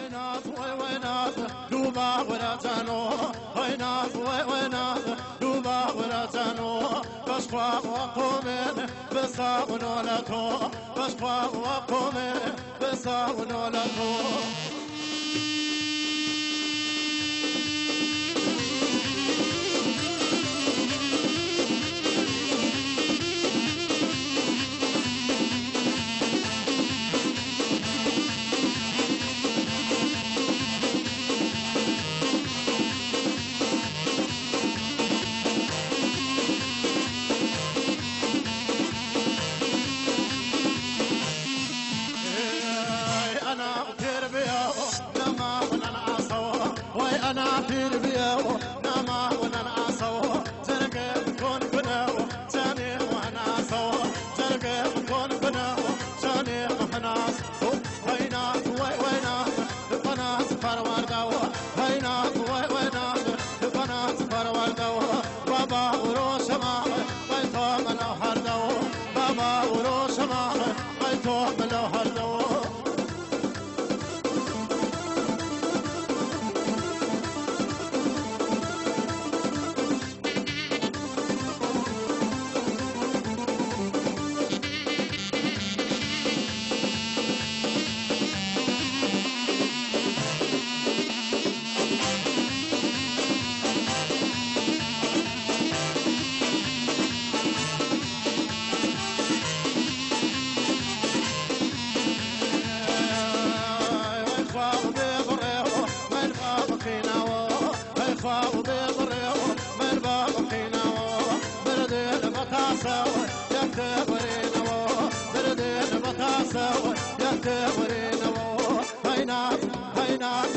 وينات وينات دوبا ولا تانو وينات وينات دوبا ولا تانو بشقا وقومين بصاون ولا تو بشقا وقومين بصاون ولا تو أنا تربية نما وننعصو ترقب كون بنو تاني ونعصو ترقب كون بنو تاني ونعص وينات وينات بنات فروردو وينات وينات بنات فروردو بابا وروش ما بيتو ملو هردو بابا وروش ما بيتو ملو هردو خاو بيضريو من باب حيناو بردين بتاسو يكتبرينو بردين بتاسو يكتبرينو هينات هينات